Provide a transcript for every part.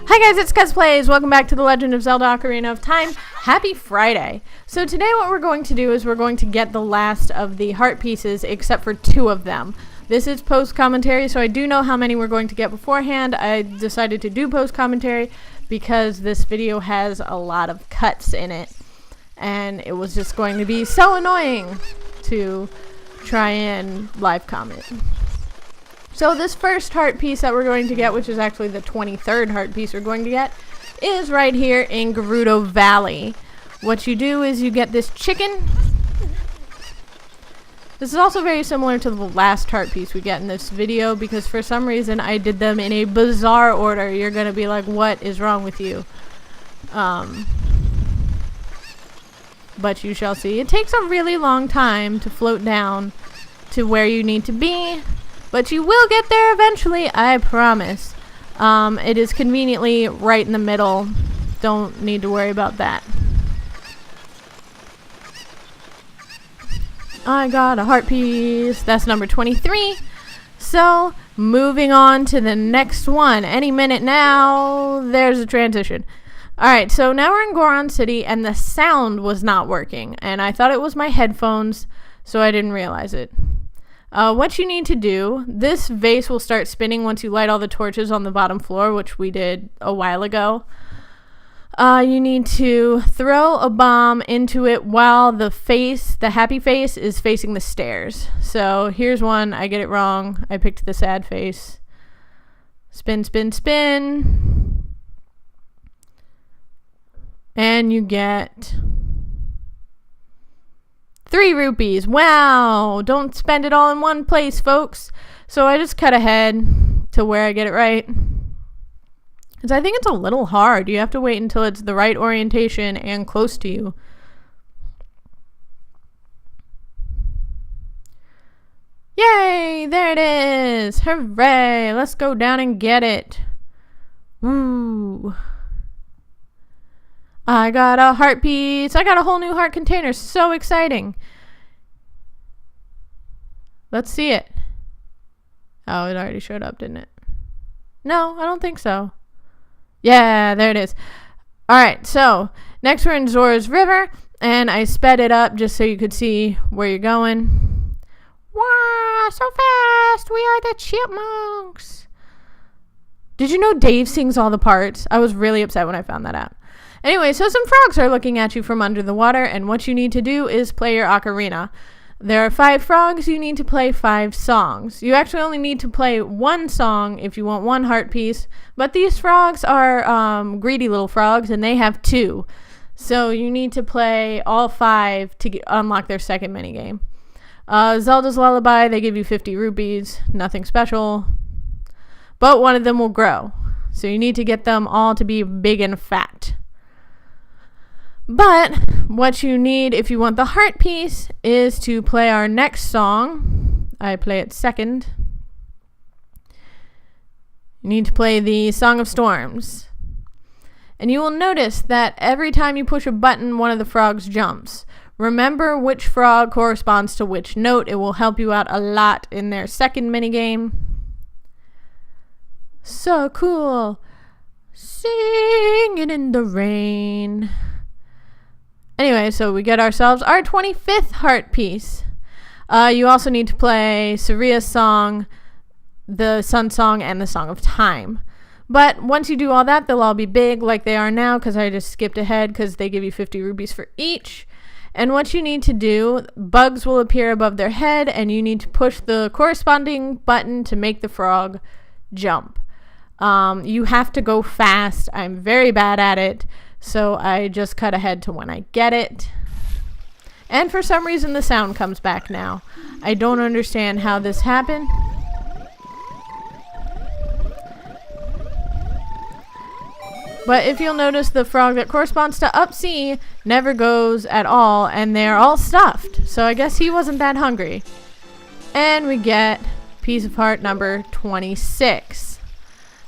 Hi guys, it's SkuzPlays. Welcome back to The Legend of Zelda Ocarina of Time. Happy Friday. So today what we're going to do is we're going to get the last of the heart pieces except for 2 of them. This is post-commentary, so I do know how many we're going to get beforehand. I decided to do post-commentary because this video has a lot of cuts in it. And it was just going to be so annoying to try and live comment. So this first heart piece that we're going to get, which is actually the 23rd heart piece we're going to get, is right here in Gerudo Valley. What you do is you get this chicken. This is also very similar to the last heart piece we get in this video because for some reason I did them in a bizarre order. You're going to be like, what is wrong with you? But you shall see. It takes a really long time to float down to where you need to be. But you will get there eventually, I promise. It is conveniently right in the middle. Don't need to worry about that. I got a heart piece. That's number 23. So, moving on to the next one. Any minute now, there's a transition. Alright, so now we're in Goron City, and the sound was not working. And I thought it was my headphones, so I didn't realize it. What you need to do, this vase will start spinning once you light all the torches on the bottom floor, which we did a while ago. You need to throw a bomb into it while the happy face, is facing the stairs. So here's one, I get it wrong. I picked the sad face. Spin, spin, spin. And you get 3 rupees. Wow! Don't spend it all in one place, folks. So I just cut ahead to where I get it right. Because I think it's a little hard. You have to wait until it's the right orientation and close to you. Yay! There it is! Hooray! Let's go down and get it. Woo! I got a heart piece. I got a whole new heart container. So exciting. Let's see it. Oh, it already showed up, didn't it? No, I don't think so. Yeah, there it is. Alright, so next we're in Zora's River, and I sped it up just so you could see where you're going. Wow, so fast! We are the chipmunks! Did you know Dave sings all the parts? I was really upset when I found that out. Anyway, so some frogs are looking at you from under the water, and what you need to do is play your ocarina. There are 5 frogs, you need to play 5 songs. You actually only need to play 1 song if you want 1 heart piece, but these frogs are greedy little frogs, and they have 2. So you need to play all 5 to unlock their second minigame. Zelda's Lullaby, they give you 50 rupees, nothing special, but one of them will grow. So you need to get them all to be big and fat. But what you need if you want the heart piece is to play our next song. I play it second. You need to play the Song of Storms. And you will notice that every time you push a button, one of the frogs jumps. Remember which frog corresponds to which note. It will help you out a lot in their second minigame. So cool. Singing in the rain. Anyway, so we get ourselves our 25th heart piece. You also need to play Saria's song, the Sun Song, and the Song of Time. But once you do all that, they'll all be big like they are now because I just skipped ahead because they give you 50 rupees for each. And what you need to do, bugs will appear above their head, and you need to push the corresponding button to make the frog jump. You have to go fast. I'm very bad at it. So I just cut ahead to when I get it. And for some reason the sound comes back now. I don't understand how this happened. But if you'll notice, the frog that corresponds to Up C never goes at all, and they're all stuffed. So I guess he wasn't that hungry. And we get piece of heart number 26.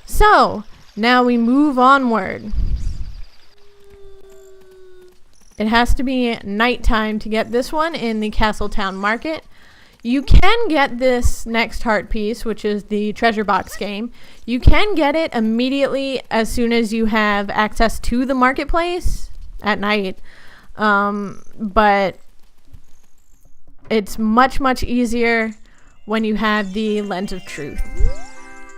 So now we move onward. It has to be nighttime to get this one in the Castletown Market. You can get this next heart piece, which is the treasure box game. You can get it immediately as soon as you have access to the marketplace at night. But it's much, much easier when you have the Lens of Truth.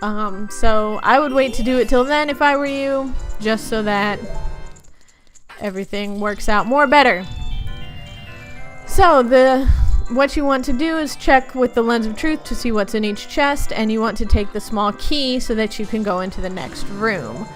So I would wait to do it till then if I were you, just so that everything works out more better. So what you want to do is check with the Lens of Truth to see what's in each chest, and you want to take the small key so that you can go into the next room.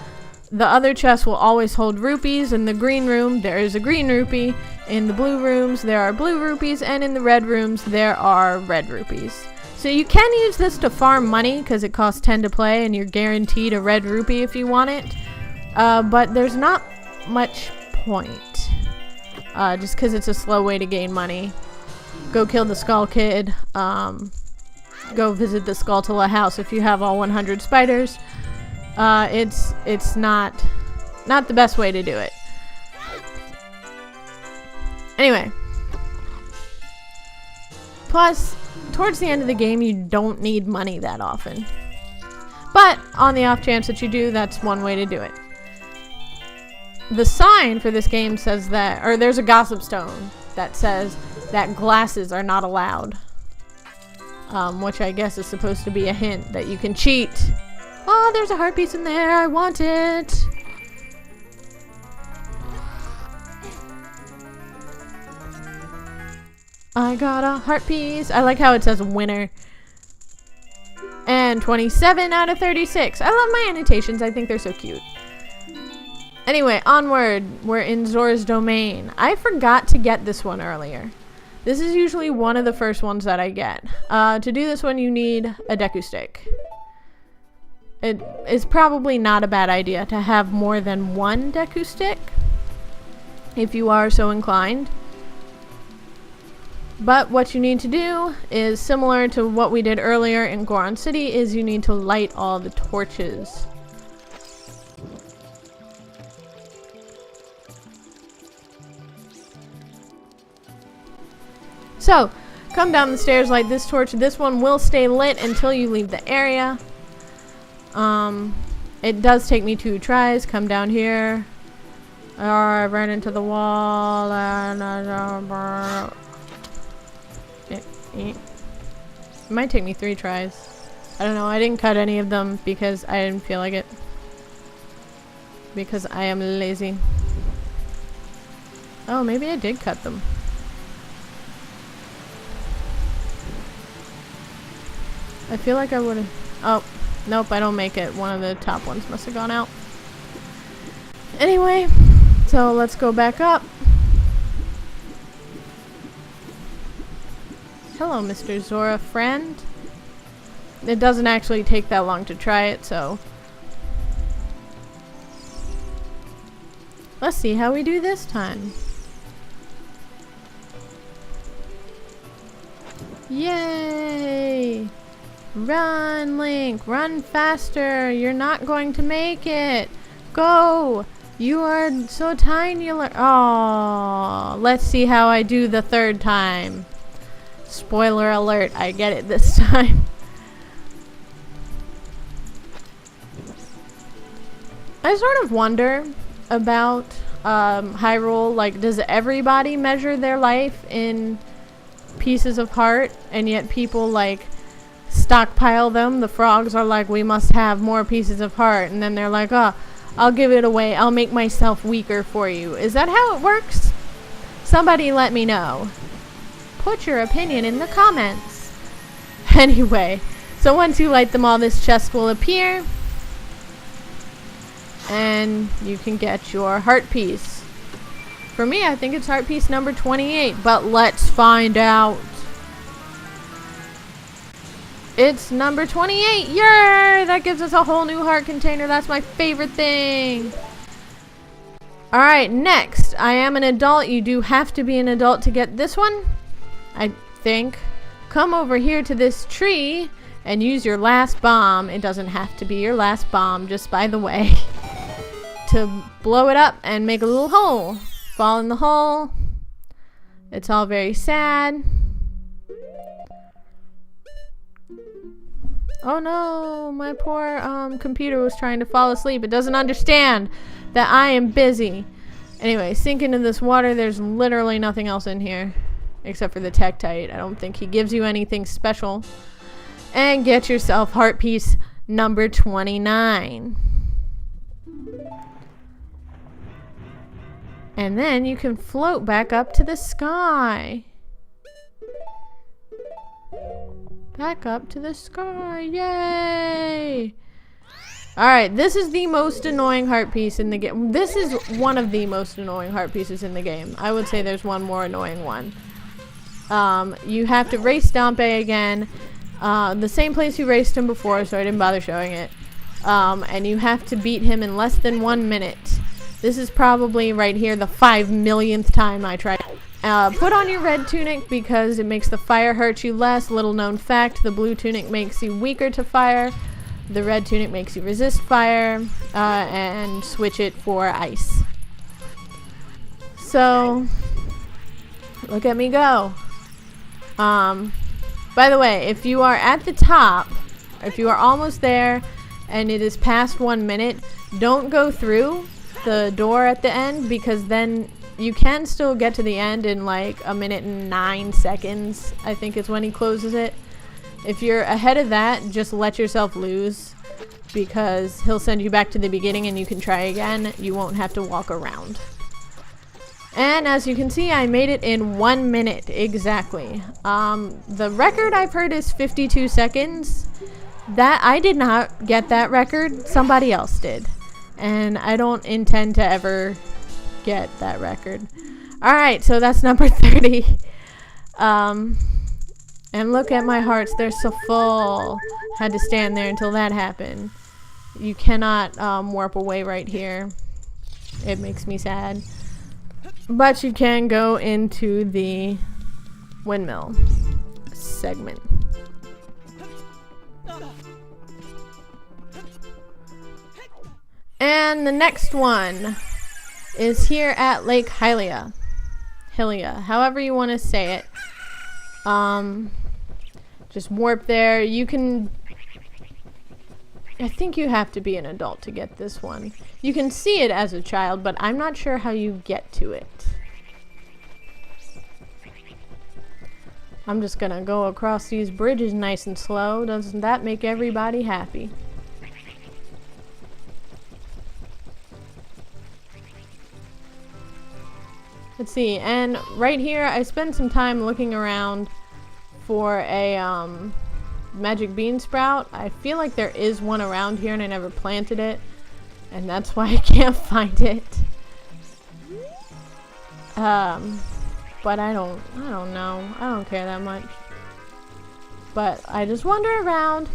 The other chest will always hold rupees. In the green room, there is a green rupee. In the blue rooms, there are blue rupees, and in the red rooms, there are red rupees. So you can use this to farm money because it costs 10 to play, and you're guaranteed a red rupee if you want it. But there's not much point, just because it's a slow way to gain money. Go kill the Skull Kid. Go visit the Skulltula house if you have all 100 spiders. It's not the best way to do it. Anyway. Plus, towards the end of the game, you don't need money that often. But, on the off chance that you do, that's one way to do it. The sign for this game says that, or there's a gossip stone that says that glasses are not allowed. Which I guess is supposed to be a hint that you can cheat. Oh, there's a heart piece in there. I want it. I got a heart piece. I like how it says winner. And 27 out of 36. I love my annotations. I think they're so cute. Anyway, onward. We're in Zora's Domain. I forgot to get this one earlier. This is usually one of the first ones that I get. To do this one, you need a Deku Stick. It is probably not a bad idea to have more than one Deku Stick, if you are so inclined. But what you need to do is similar to what we did earlier in Goron City, is you need to light all the torches. So, come down the stairs, light this torch. This one will stay lit until you leave the area. It does take me 2 tries. Come down here. I ran into the wall and it might take me 3 tries. I don't know. I didn't cut any of them because I didn't feel like it. Because I am lazy. Oh, maybe I did cut them. I feel like I would've... Oh, nope, I don't make it. One of the top ones must have gone out. Anyway, so let's go back up. Hello, Mr. Zora friend. It doesn't actually take that long to try it, so... Let's see how we do this time. Yay! Run, Link! Run faster! You're not going to make it! Go! You are so tiny. Oh, let's see how I do the 3rd time. Spoiler alert, I get it this time. I sort of wonder about Hyrule. Like, does everybody measure their life in pieces of heart, and yet people like stockpile them? The frogs are like, we must have more pieces of heart, and then they're like, oh, I'll give it away, I'll make myself weaker for you. Is that how it works? Somebody let me know. Put your opinion in the comments. Anyway, so once you light them all, this chest will appear, and you can get your heart piece. For me, I think it's heart piece number 28, but let's find out. It's number 28! Yay! That gives us a whole new heart container. That's my favorite thing. Alright, next. I am an adult. You do have to be an adult to get this one, I think. Come over here to this tree and use your last bomb. It doesn't have to be your last bomb, just by the way. To blow it up and make a little hole. Fall in the hole. It's all very sad. Oh no, my poor computer was trying to fall asleep. It doesn't understand that I am busy. Anyway, sink into this water. There's literally nothing else in here except for the Tektite. I don't think he gives you anything special. And get yourself heart piece number 29. And then you can float back up to the sky. Back up to the sky. Yay! Alright, this is the most annoying heart piece in the game. This is one of the most annoying heart pieces in the game. I would say there's one more annoying one. You have to race Dompe again. The same place you raced him before, so I didn't bother showing it. And you have to beat him in less than 1 minute. This is probably right here the 5 millionth time I tried. Put on your red tunic because it makes the fire hurt you less. Little known fact, the blue tunic makes you weaker to fire. The red tunic makes you resist fire. And switch it for ice. So, look at me go. By the way, if you are at the top, if you are almost there and it is past 1 minute, don't go through the door at the end, because then you can still get to the end in like 1 minute and 9 seconds, I think is when he closes it. If you're ahead of that, just let yourself lose, because he'll send you back to the beginning and you can try again. You won't have to walk around. And as you can see, I made it in 1 minute exactly. The record I've heard is 52 seconds. That I did not get that record. Somebody else did. And I don't intend to ever get that record. Alright, so that's number 30. And look at my hearts. They're so full. Had to stand there until that happened. You cannot warp away right here. It makes me sad. But you can go into the windmill segment. And the next one is here at Lake Hylia. However you want to say it. Just warp there. You can... I think you have to be an adult to get this one. You can see it as a child, but I'm not sure how you get to it. I'm just gonna go across these bridges nice and slow. Doesn't that make everybody happy? Let's see, and right here I spent some time looking around for a magic bean sprout. I feel like there is one around here and I never planted it, and that's why I can't find it. But I don't know. I don't care that much. But I just wander around.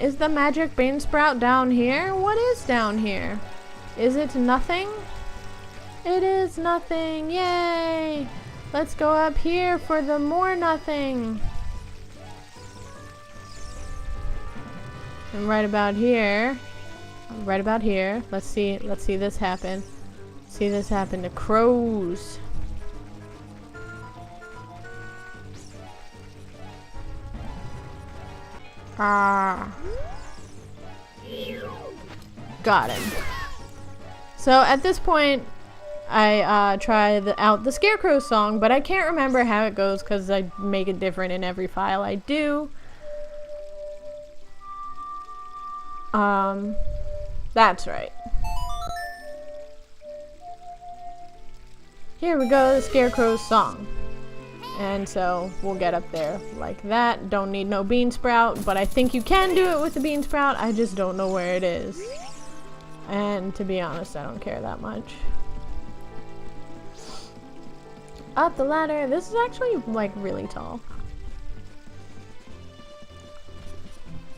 Is the magic bean sprout down here? What is down here? Is it nothing? It is nothing. Yay! Let's go up here for the more nothing. And right about here, let's see this happen. See this happen to crows. Ah. Got him. So at this point, I try out the Scarecrow song, but I can't remember how it goes because I make it different in every file I do. That's right. Here we go, the Scarecrow's song. And so we'll get up there like that. Don't need no bean sprout, but I think you can do it with the bean sprout. I just don't know where it is. And to be honest, I don't care that much. Up the ladder. This is actually like really tall.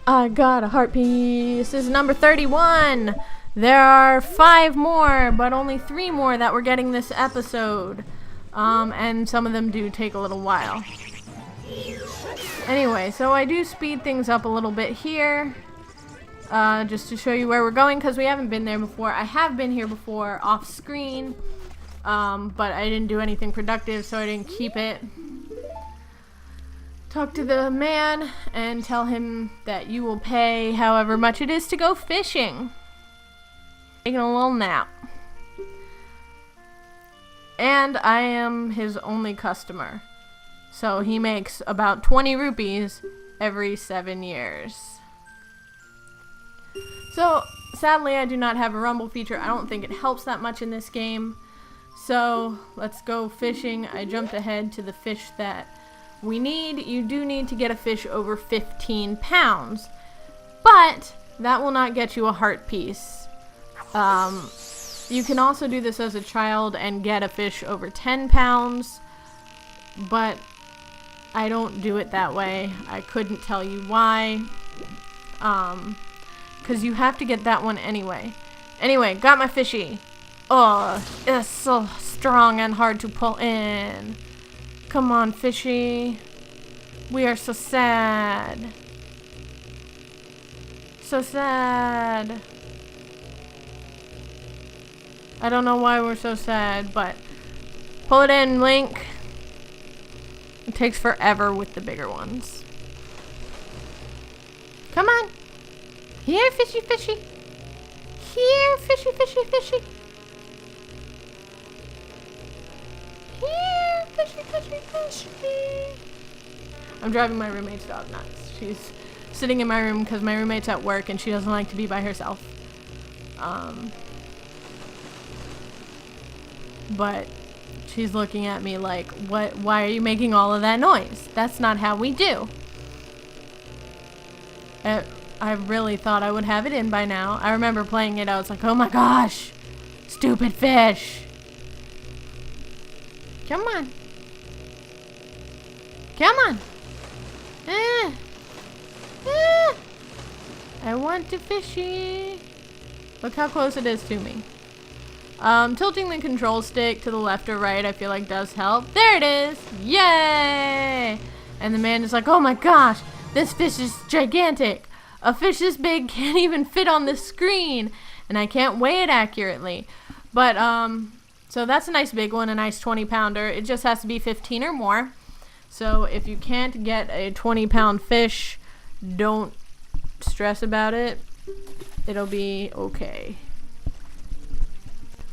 I got a heart piece. This is number 31. There are 5 more, but only 3 more that we're getting this episode. And some of them do take a little while. Anyway, so I do speed things up a little bit here. Just to show you where we're going, because we haven't been there before. I have been here before off screen, but I didn't do anything productive, so I didn't keep it. talk to the man and tell him that you will pay however much it is to go fishing. Taking a little nap. And I am his only customer. So he makes about 20 rupees every 7 years. So sadly I do not have a rumble feature. I don't think it helps that much in this game. So let's go fishing. I jumped ahead to the fish that we need. You do need to get a fish over 15 pounds. But that will not get you a heart piece. You can also do this as a child and get a fish over 10 pounds. But I don't do it that way. I couldn't tell you why. Because you have to get that one anyway. Anyway, got my fishy. Oh, it's so strong and hard to pull in. Come on, fishy. We are so sad. So sad. I don't know why we're so sad, but pull it in, Link. It takes forever with the bigger ones. Come on. Here, fishy, fishy. Here, fishy, fishy, fishy. Here, fishy, fishy, fishy. I'm driving my roommate's dog nuts. She's sitting in my room because my roommate's at work and she doesn't like to be by herself. But she's looking at me like, what? Why are you making all of that noise? That's not how we do. I really thought I would have it in by now. I remember playing it. I was like, oh my gosh. Stupid fish. Come on. Come on. I want to fishy. Look how close it is to me. Tilting the control stick to the left or right, I feel like does help. There it is! Yay! And the man is like, oh my gosh, this fish is gigantic. A fish this big can't even fit on the screen. And I can't weigh it accurately. But, so that's a nice big one, a nice 20-pounder. It just has to be 15 or more. So if you can't get a 20-pound fish, don't stress about it. It'll be okay.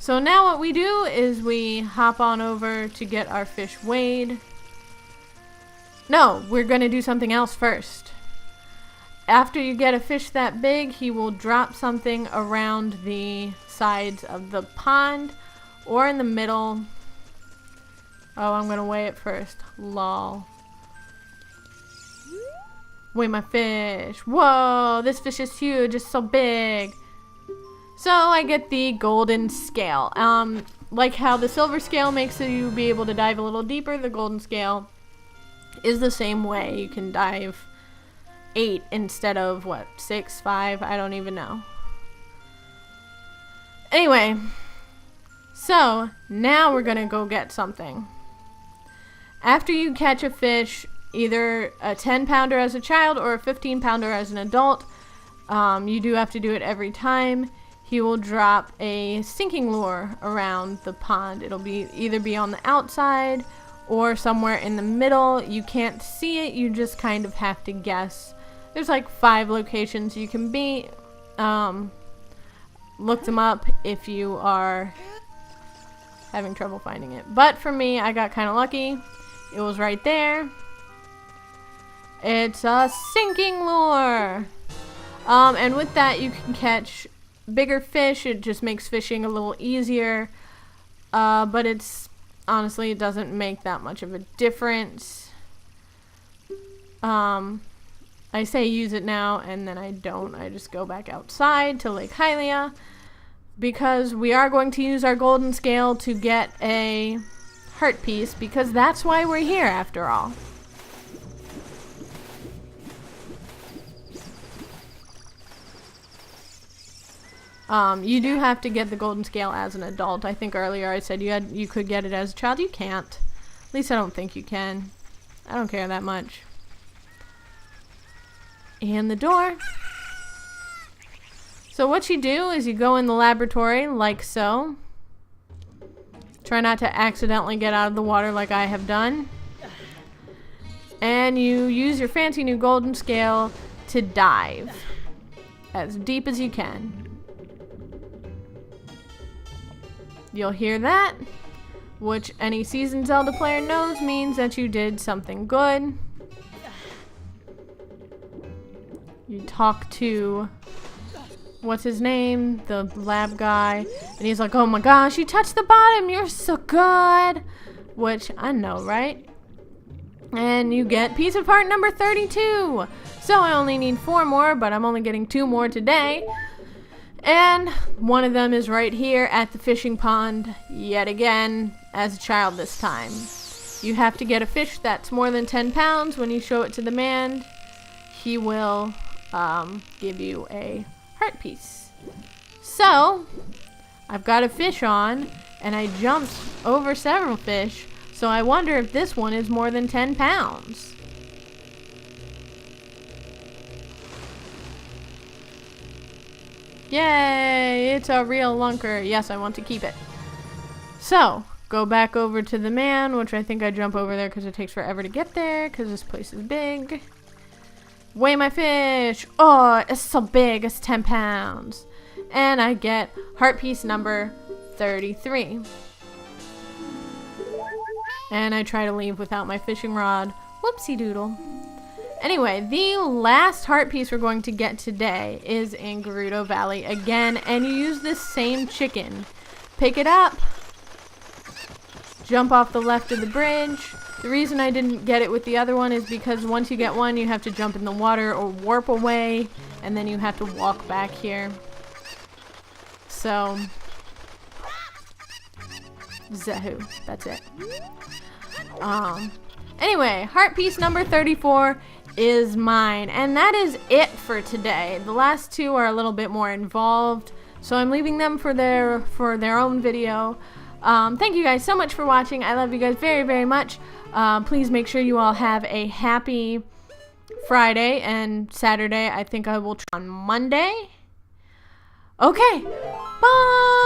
So now what we do is we hop on over to get our fish weighed. No, we're going to do something else first. After you get a fish that big, he will drop something around the sides of the pond or in the middle. Oh, I'm going to weigh it first. Lol. Weigh my fish. Whoa, this fish is huge. It's so big. So I get the golden scale. Like how the silver scale makes you be able to dive a little deeper, the golden scale is the same way. You can dive 8 instead of what, 6, 5? I don't even know. Anyway, so now we're gonna go get something. After you catch a fish, either a 10-pounder as a child or a 15-pounder as an adult, you do have to do it every time. He will drop a sinking lure around the pond. It'll be either be on the outside or somewhere in the middle. You can't see it, you just kind of have to guess. There's like 5 locations you can be. Look them up if you are having trouble finding it. But for me, I got kind of lucky. It was right there. It's a sinking lure. And with that, you can catch bigger fish. It just makes fishing a little easier. But it's honestly, it doesn't make that much of a difference. I say use it now, and then I don't. I just go back outside to Lake Hylia because we are going to use our golden scale to get a heart piece because that's why we're here after all. You do have to get the golden scale as an adult. I think earlier I said you could get it as a child. You can't. At least I don't think you can. I don't care that much. And the door. So what you do is you go in the laboratory like so. Try not to accidentally get out of the water like I have done. And you use your fancy new golden scale to dive as deep as you can. You'll hear that, which any seasoned Zelda player knows means that you did something good. You talk to, what's his name? The lab guy. And he's like, oh my gosh, you touched the bottom, you're so good. Which, I know, right? And you get piece of heart number 32. So I only need 4 more, but I'm only getting 2 more today. And one of them is right here at the fishing pond, yet again, as a child this time. You have to get a fish that's more than 10 pounds. When you show it to the man, he will give you a heart piece. So, I've got a fish on, and I jumped over several fish, so I wonder if this one is more than 10 pounds. Yay, it's a real lunker. Yes, I want to keep it. So, go back over to the man, which I think I jump over there because it takes forever to get there because this place is big. Weigh my fish. Oh, it's so big. It's 10 pounds. And I get heart piece number 33. And I try to leave without my fishing rod. Whoopsie doodle. Anyway, the last heart piece we're going to get today is in Gerudo Valley again, and you use this same chicken. Pick it up, jump off the left of the bridge. The reason I didn't get it with the other one is because once you get one, you have to jump in the water or warp away, and then you have to walk back here. So, Zehu, that's it. Anyway, heart piece number 34 is mine, and that is it for today. The last 2 are a little bit more involved, so I'm leaving them for their own video. Thank you guys so much for watching. I love you guys very, very much. Please make sure you all have a happy Friday and Saturday. I think I will try on Monday. Okay, bye.